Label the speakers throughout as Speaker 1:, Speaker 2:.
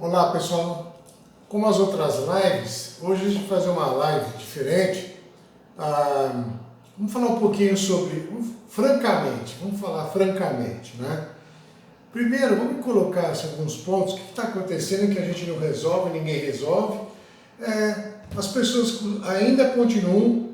Speaker 1: Olá pessoal, como as outras lives, hoje a gente vai fazer uma live diferente. Vamos falar um pouquinho sobre, vamos falar francamente, né? Primeiro, vamos colocar alguns pontos, o que está acontecendo que a gente não resolve, ninguém resolve. As pessoas ainda continuam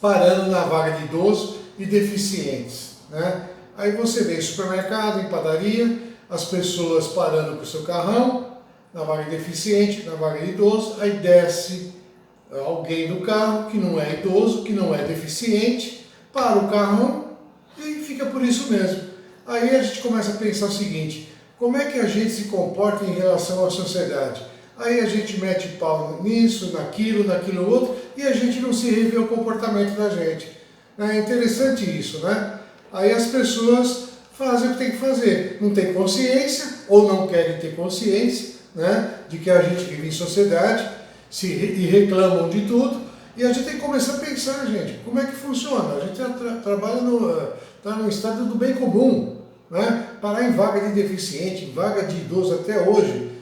Speaker 1: parando na vaga de idoso e deficientes, né? Aí você vê em supermercado, em padaria, as pessoas parando com o seu carrão, na vaga de deficiente, na vaga de idoso, aí desce alguém do carro que não é idoso, que não é deficiente, para o carrão e fica por isso mesmo. Aí a gente começa a pensar o seguinte: como é que a gente se comporta em relação à sociedade? Aí a gente mete pau nisso, naquilo outro, e a gente não se revê o comportamento da gente. É interessante isso, né? Aí as pessoas fazem o que tem que fazer, não tem consciência, ou não querem ter consciência, né, de que a gente vive em sociedade, e reclamam de tudo, e a gente tem que começar a pensar, gente, como é que funciona? A gente trabalha no estado do bem comum, né? Parar em vaga de deficiente, em vaga de idoso até hoje,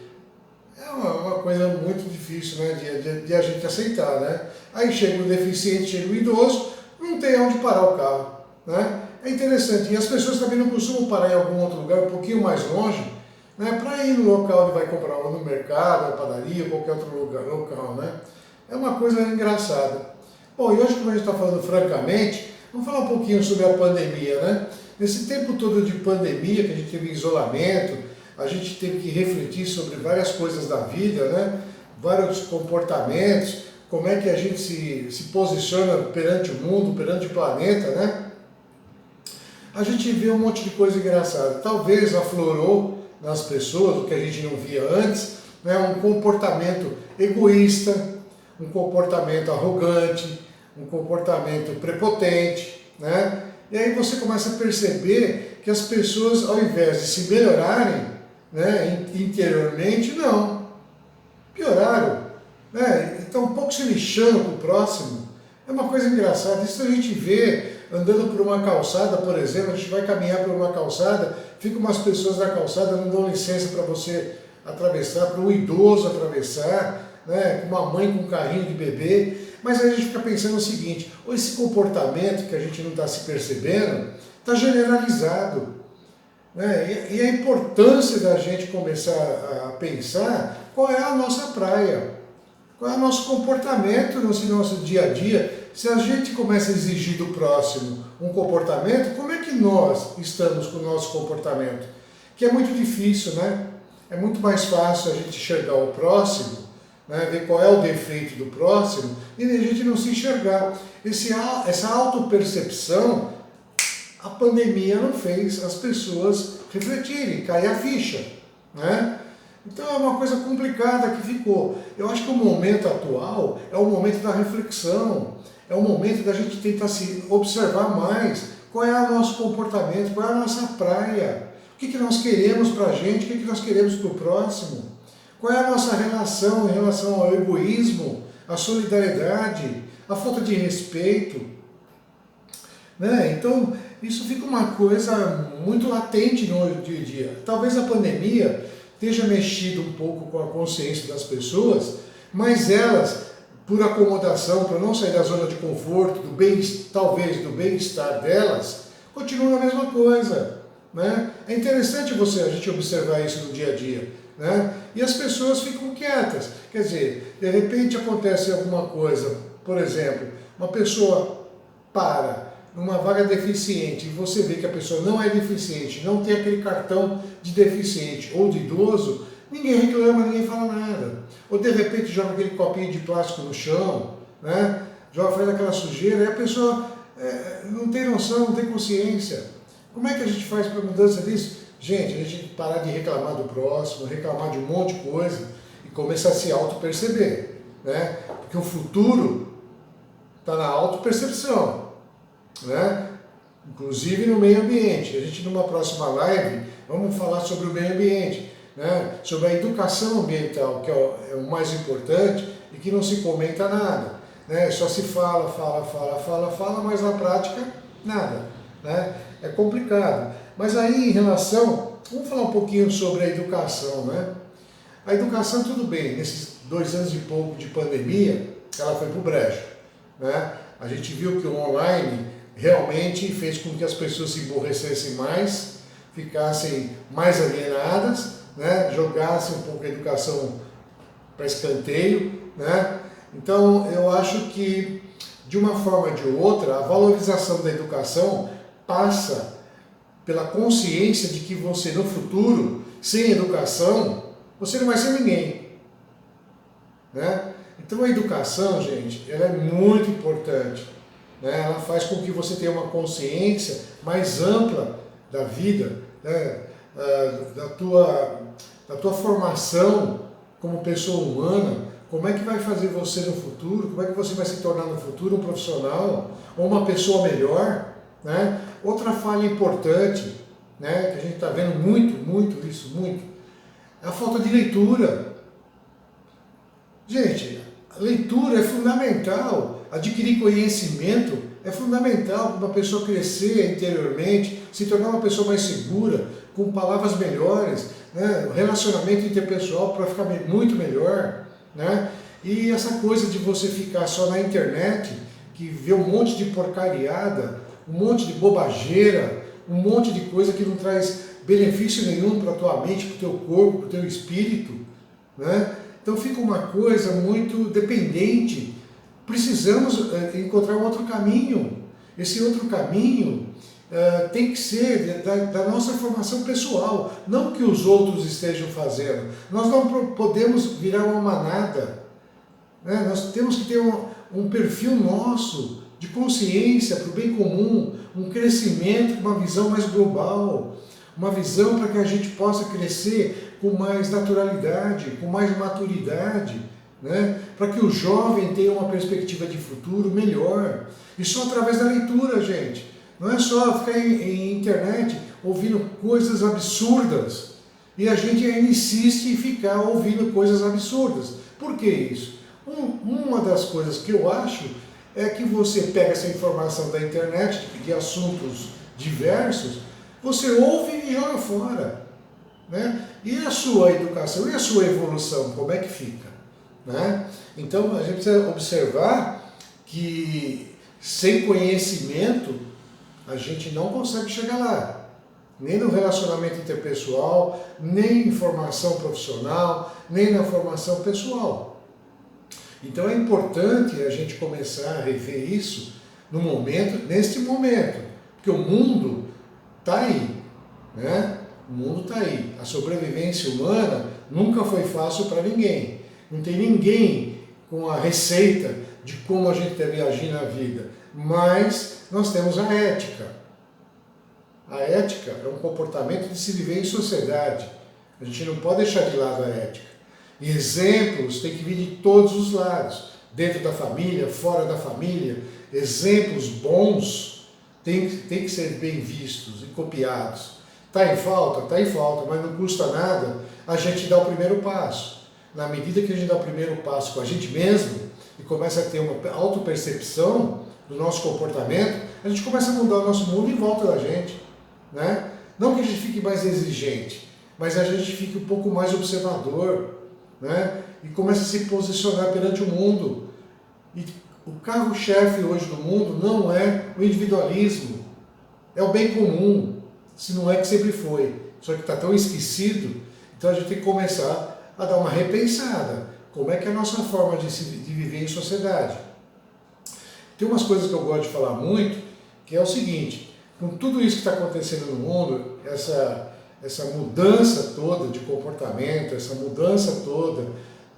Speaker 1: é uma coisa muito difícil, né, de a gente aceitar, né? Aí chega o deficiente, chega o idoso, não tem onde parar o carro, né? É interessante, e as pessoas também não costumam parar em algum outro lugar, um pouquinho mais longe, né, para ir no local onde vai comprar, ou no mercado, na padaria, qualquer outro local, né? É uma coisa engraçada. Bom, e hoje, como a gente está falando francamente, vamos falar um pouquinho sobre a pandemia, né? Nesse tempo todo de pandemia, que a gente teve isolamento, a gente teve que refletir sobre várias coisas da vida, né? Vários comportamentos, como é que a gente se posiciona perante o mundo, perante o planeta, né? A gente vê um monte de coisa engraçada. Talvez aflorou nas pessoas, o que a gente não via antes, né? Um comportamento egoísta, um comportamento arrogante, um comportamento prepotente, né? E aí você começa a perceber que as pessoas, ao invés de se melhorarem, né, interiormente, não, pioraram, né? Estão um pouco se lixando para o próximo. É uma coisa engraçada, isso a gente vê andando por uma calçada, por exemplo, a gente vai caminhar por uma calçada, ficam umas pessoas na calçada, não dão licença para você atravessar, para um idoso atravessar, né, com uma mãe com um carrinho de bebê, mas aí a gente fica pensando o seguinte: ou esse comportamento que a gente não está se percebendo, está generalizado, né, e a importância da gente começar a pensar qual é a nossa praia, qual é o nosso comportamento no nosso dia a dia. Se a gente começa a exigir do próximo um comportamento, como é que nós estamos com o nosso comportamento? Que é muito difícil, né? É muito mais fácil a gente enxergar o próximo, né? Ver qual é o defeito do próximo, e a gente não se enxergar. Essa autopercepção, a pandemia não fez as pessoas refletirem, cair a ficha, né? Então é uma coisa complicada que ficou. Eu acho que o momento atual é o momento da reflexão, é o momento da gente tentar se observar mais qual é o nosso comportamento, qual é a nossa praia, o que nós queremos para a gente, o que nós queremos para o próximo, qual é a nossa relação em relação ao egoísmo, à solidariedade, à falta de respeito, né? Então isso fica uma coisa muito latente no dia a dia. Talvez a pandemia tenha mexido um pouco com a consciência das pessoas, mas elas, por acomodação, para não sair da zona de conforto, talvez do bem-estar delas, continuam a mesma coisa, né? É interessante a gente observar isso no dia a dia, né? E as pessoas ficam quietas. Quer dizer, de repente acontece alguma coisa, por exemplo, uma pessoa para numa vaga deficiente e você vê que a pessoa não é deficiente, não tem aquele cartão de deficiente ou de idoso, ninguém reclama, ninguém fala nada. Ou de repente joga aquele copinho de plástico no chão, né? Faz aquela sujeira, e a pessoa não tem noção, não tem consciência. Como é que a gente faz para mudança disso? Gente, a gente tem que parar de reclamar do próximo, reclamar de um monte de coisa e começar a se auto-perceber, né? Porque o futuro está na auto-percepção, né? Inclusive no meio ambiente. A gente, numa próxima live, vamos falar sobre o meio ambiente, né? Sobre a educação ambiental, que é o mais importante e que não se comenta nada, né? Só se fala, mas na prática nada, né? É complicado. Mas aí, em relação, vamos falar um pouquinho sobre a educação, né? A educação, tudo bem, nesses 2 anos e pouco de pandemia, ela foi para o brejo, né? A gente viu que o online realmente fez com que as pessoas se emborrecessem mais, ficassem mais alienadas, né? Jogassem um pouco a educação para escanteio, né? Então, eu acho que, de uma forma ou de outra, a valorização da educação passa pela consciência de que você, no futuro, sem educação, você não vai ser ninguém, né? Então, a educação, gente, ela é muito importante, né? Ela faz com que você tenha uma consciência mais ampla da vida, né? Da tua formação como pessoa humana. Como é que vai fazer você no futuro? Como é que você vai se tornar no futuro um profissional ou uma pessoa melhor, né? Outra falha importante, né, que a gente está vendo muito isso, é a falta de leitura. Gente, a leitura é fundamental. Adquirir conhecimento é fundamental para uma pessoa crescer interiormente, se tornar uma pessoa mais segura, com palavras melhores, né? O relacionamento interpessoal para ficar muito melhor, né? E essa coisa de você ficar só na internet, que vê um monte de porcariada, um monte de bobageira, um monte de coisa que não traz benefício nenhum para a tua mente, para o teu corpo, para o teu espírito, né? Então fica uma coisa muito dependente. Precisamos encontrar um outro caminho. Esse outro caminho tem que ser da nossa formação pessoal, não que os outros estejam fazendo. Nós não podemos virar uma manada, né? Nós temos que ter um perfil nosso de consciência para o bem comum, um crescimento, uma visão mais global, uma visão para que a gente possa crescer com mais naturalidade, com mais maturidade, né? Para que o jovem tenha uma perspectiva de futuro melhor. E só através da leitura, gente. Não é só ficar em internet ouvindo coisas absurdas. E a gente ainda insiste em ficar ouvindo coisas absurdas. Por que isso? Uma das coisas que eu acho é que você pega essa informação da internet, de assuntos diversos, você ouve e joga fora, né? E a sua educação, e a sua evolução, como é que fica, né? Então a gente precisa observar que sem conhecimento a gente não consegue chegar lá, nem no relacionamento interpessoal, nem em formação profissional, nem na formação pessoal. Então é importante a gente começar a rever isso neste momento, porque o mundo está aí, né? O mundo está aí. A sobrevivência humana nunca foi fácil para ninguém. Não tem ninguém com a receita de como a gente deve agir na vida. Mas nós temos a ética. A ética é um comportamento de se viver em sociedade. A gente não pode deixar de lado a ética. E exemplos têm que vir de todos os lados. Dentro da família, fora da família. Exemplos bons têm que ser bem vistos e copiados. Está em falta, mas não custa nada a gente dar o primeiro passo. Na medida que a gente dá o primeiro passo com a gente mesmo e começa a ter uma autopercepção do nosso comportamento, a gente começa a mudar o nosso mundo em volta da gente, né? Não que a gente fique mais exigente, mas a gente fique um pouco mais observador, né? E começa a se posicionar perante o mundo. E o carro-chefe hoje do mundo não é o individualismo, é o bem comum, se não é que sempre foi, só que está tão esquecido. Então a gente tem que começar a dar uma repensada. Como é que é a nossa forma de viver em sociedade? Tem umas coisas que eu gosto de falar muito, que é o seguinte: com tudo isso que está acontecendo no mundo, essa mudança toda de comportamento, essa mudança toda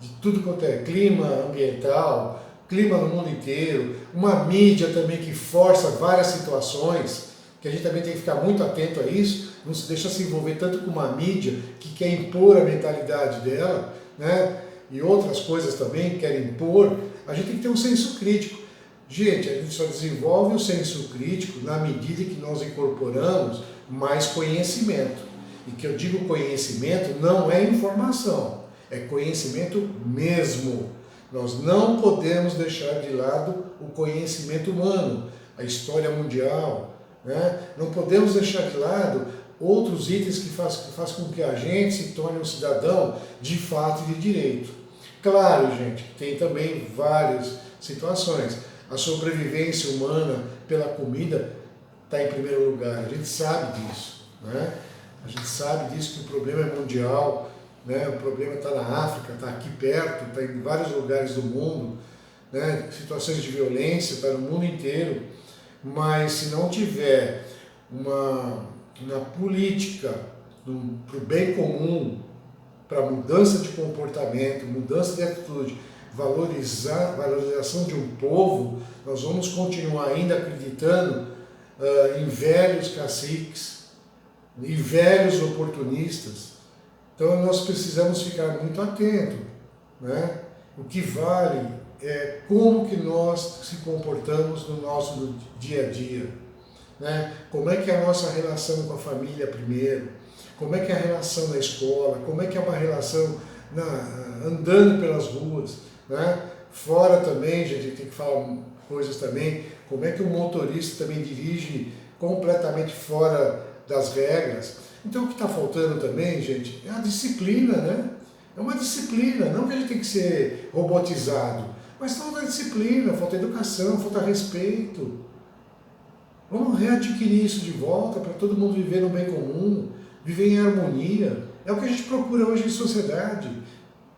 Speaker 1: de tudo quanto é clima ambiental, clima no mundo inteiro, uma mídia também que força várias situações, que a gente também tem que ficar muito atento a isso, não se deixa se envolver tanto com uma mídia que quer impor a mentalidade dela, né? E outras coisas também que querem impor. A gente tem que ter um senso crítico. Gente, a gente só desenvolve o senso crítico na medida que nós incorporamos mais conhecimento. E que eu digo conhecimento não é informação, é conhecimento mesmo. Nós não podemos deixar de lado o conhecimento humano, a história mundial, né? Não podemos deixar de lado outros itens que faz com que a gente se torne um cidadão de fato e de direito. Claro, gente, tem também várias situações. A sobrevivência humana pela comida está em primeiro lugar, a gente sabe disso, né? A gente sabe disso, que o problema é mundial, né? O problema está na África, está aqui perto, está em vários lugares do mundo, né? Situações de violência, está no mundo inteiro, mas se não tiver uma política para o bem comum, para mudança de comportamento, mudança de atitude, valorização de um povo, nós vamos continuar ainda acreditando em velhos caciques e velhos oportunistas. Então nós precisamos ficar muito atentos, né? O que vale é como que nós se comportamos no nosso dia a dia, né? Como é que é a nossa relação com a família primeiro, como é que é a relação na escola, como é que é uma relação andando pelas ruas, né? Fora também, a gente tem que falar coisas também, como é que o motorista também dirige completamente fora das regras. Então o que está faltando também, gente, é a disciplina, né? É uma disciplina, não que a gente tem que ser robotizado, mas falta disciplina, falta educação, falta respeito. Vamos readquirir isso de volta para todo mundo viver no bem comum, viver em harmonia. É o que a gente procura hoje em sociedade.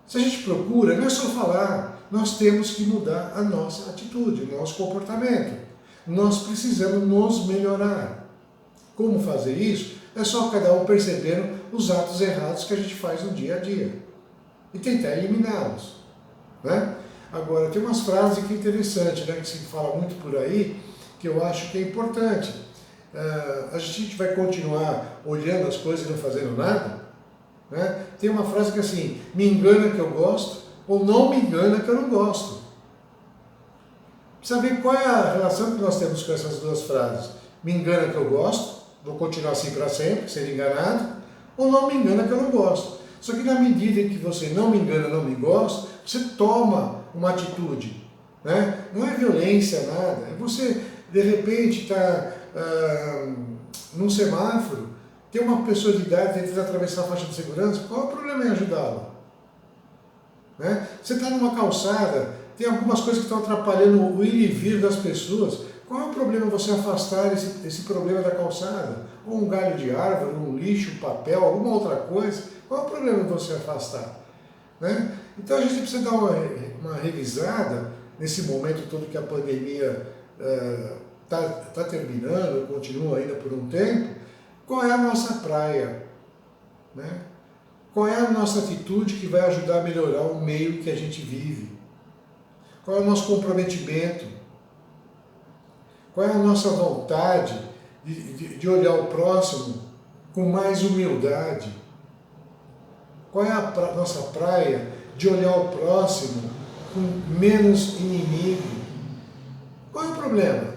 Speaker 1: Se a gente procura, não é só falar, nós temos que mudar a nossa atitude, o nosso comportamento. Nós precisamos nos melhorar. Como fazer isso? É só cada um percebendo os atos errados que a gente faz no dia a dia e tentar eliminá-los, né? Agora, tem umas frases que é interessante, né, que se fala muito por aí, que eu acho que é importante. A gente vai continuar olhando as coisas e não fazendo nada, né? Tem uma frase que é assim: me engana que eu gosto, ou não me engana que eu não gosto. Precisa ver qual é a relação que nós temos com essas duas frases. Me engana que eu gosto, vou continuar assim para sempre, ser enganado, ou não me engana que eu não gosto. Só que na medida em que você não me engana, não me gosta, você toma uma atitude, né? Não é violência, nada. É você, de repente, está num semáforo, tem uma pessoa de idade tentando atravessar a faixa de segurança, qual é o problema em ajudá-la? Né? Você está numa calçada, tem algumas coisas que estão atrapalhando o ir e vir das pessoas, qual é o problema você afastar esse problema da calçada? Ou um galho de árvore, um lixo, um papel, alguma outra coisa, qual é o problema você afastar? Né? Então a gente precisa dar uma revisada nesse momento todo que a pandemia está terminando, continua ainda por um tempo. Qual é a nossa praia? Né? Qual é a nossa atitude que vai ajudar a melhorar o meio que a gente vive? Qual é o nosso comprometimento? Qual é a nossa vontade de olhar o próximo com mais humildade? Qual é a nossa praia de olhar o próximo com menos inimigo? Qual é o problema?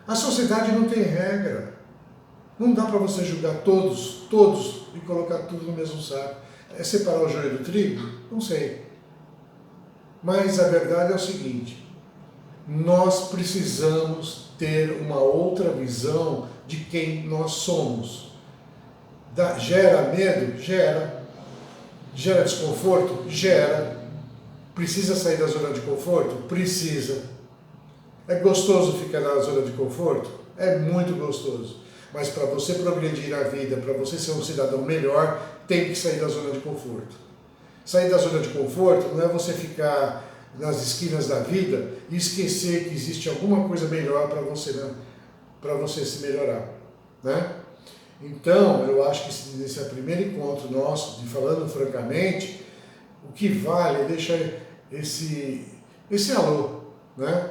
Speaker 1: A sociedade não tem regra. Não dá para você julgar todos, e colocar tudo no mesmo saco. É separar o joio do trigo? Não sei. Mas a verdade é o seguinte: nós precisamos ter uma outra visão de quem nós somos. Gera medo? Gera. Gera desconforto? Gera. Precisa sair da zona de conforto? Precisa. É gostoso ficar na zona de conforto? É muito gostoso. Mas para você progredir na vida, para você ser um cidadão melhor, tem que sair da zona de conforto. Sair da zona de conforto não é você ficar nas esquinas da vida e esquecer que existe alguma coisa melhor para você, né? Para você se melhorar, né? Então, eu acho que nesse primeiro encontro nosso, de falando francamente, o que vale é deixar esse alô, né?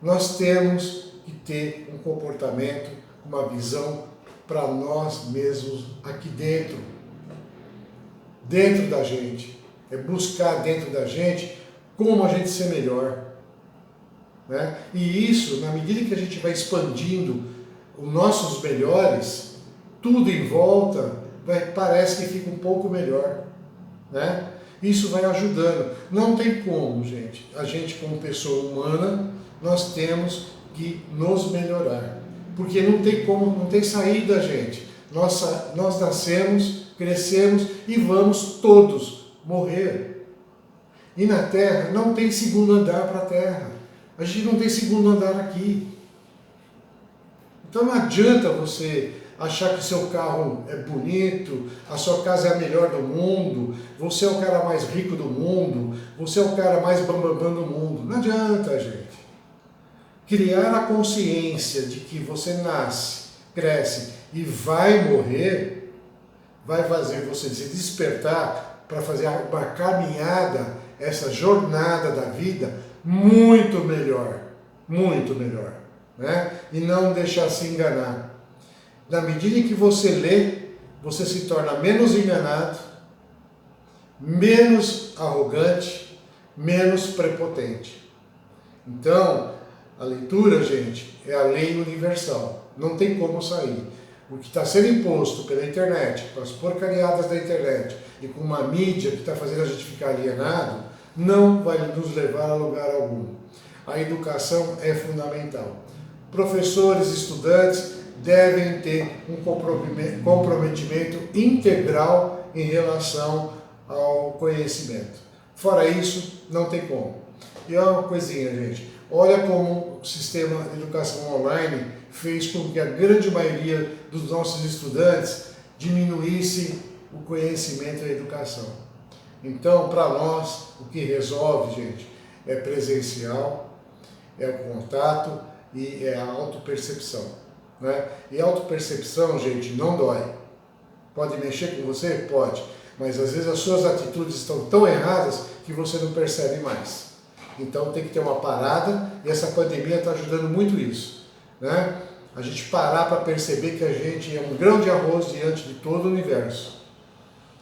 Speaker 1: Nós temos que ter um comportamento, uma visão para nós mesmos aqui dentro da gente. É buscar dentro da gente como a gente ser melhor, né? E isso, na medida que a gente vai expandindo os nossos melhores, tudo em volta parece que fica um pouco melhor, né? Isso vai ajudando. Não tem como, gente. A gente, como pessoa humana, nós temos que nos melhorar. Porque não tem como, não tem saída, gente. Nós nascemos, crescemos e vamos todos morrer. E na Terra não tem segundo andar para a Terra. A gente não tem segundo andar aqui. Então não adianta você achar que seu carro é bonito, a sua casa é a melhor do mundo, você é o cara mais rico do mundo, você é o cara mais bambambam do mundo. Não adianta, gente. Criar a consciência de que você nasce, cresce e vai morrer, vai fazer você se despertar para fazer uma caminhada, essa jornada da vida muito melhor, né? E não deixar se enganar. Na medida em que você lê, você se torna menos enganado, menos arrogante, menos prepotente. Então, a leitura, gente, é a lei universal. Não tem como sair. O que está sendo imposto pela internet, com as porcariadas da internet e com uma mídia que está fazendo a gente ficar alienado, não vai nos levar a lugar algum. A educação é fundamental. Professores, estudantes devem ter um comprometimento integral em relação ao conhecimento. Fora isso, não tem como. E é uma coisinha, gente. Olha como o sistema de educação online fez com que a grande maioria dos nossos estudantes diminuísse o conhecimento e a educação. Então, para nós, o que resolve, gente, é presencial, é o contato e é a autopercepção, né? E a autopercepção, gente, não dói. Pode mexer com você? Pode. Mas às vezes as suas atitudes estão tão erradas que você não percebe mais. Então tem que ter uma parada e essa pandemia está ajudando muito isso, né? A gente parar para perceber que a gente é um grão de arroz diante de todo o universo.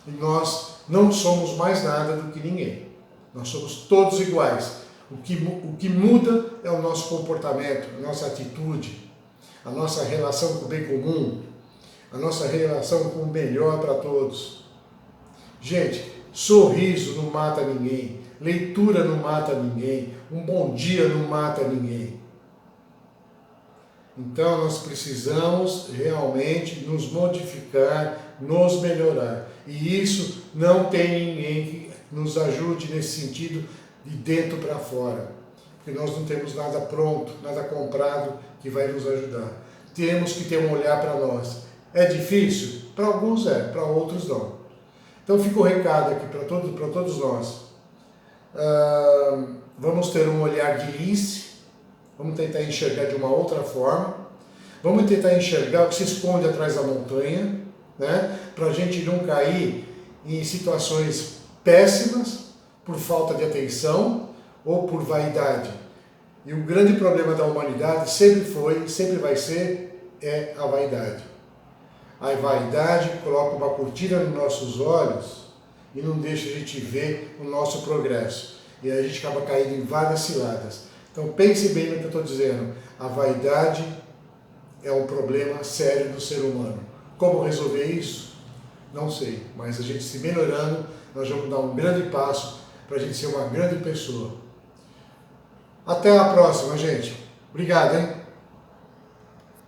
Speaker 1: E nós não somos mais nada do que ninguém. Nós somos todos iguais. O que muda é o nosso comportamento, a nossa atitude, a nossa relação com o bem comum, a nossa relação com o melhor para todos. Gente, sorriso não mata ninguém, leitura não mata ninguém, um bom dia não mata ninguém. Então nós precisamos realmente nos modificar, nos melhorar. E isso não tem ninguém que nos ajude nesse sentido de dentro para fora. Porque nós não temos nada pronto, nada comprado que vai nos ajudar. Temos que ter um olhar para nós. É difícil? Para alguns é, para outros não. Então fica o recado aqui para todos nós. Vamos ter um olhar de lince, vamos tentar enxergar de uma outra forma, vamos tentar enxergar o que se esconde atrás da montanha, né? Para a gente não cair em situações péssimas por falta de atenção ou por vaidade. E o grande problema da humanidade sempre foi, sempre vai ser, é a vaidade. A vaidade coloca uma cortina nos nossos olhos e não deixa a gente ver o nosso progresso. E aí a gente acaba caindo em várias ciladas. Então pense bem no que eu estou dizendo. A vaidade é um problema sério do ser humano. Como resolver isso? Não sei. Mas a gente se melhorando, nós vamos dar um grande passo para a gente ser uma grande pessoa. Até a próxima, gente. Obrigado, hein?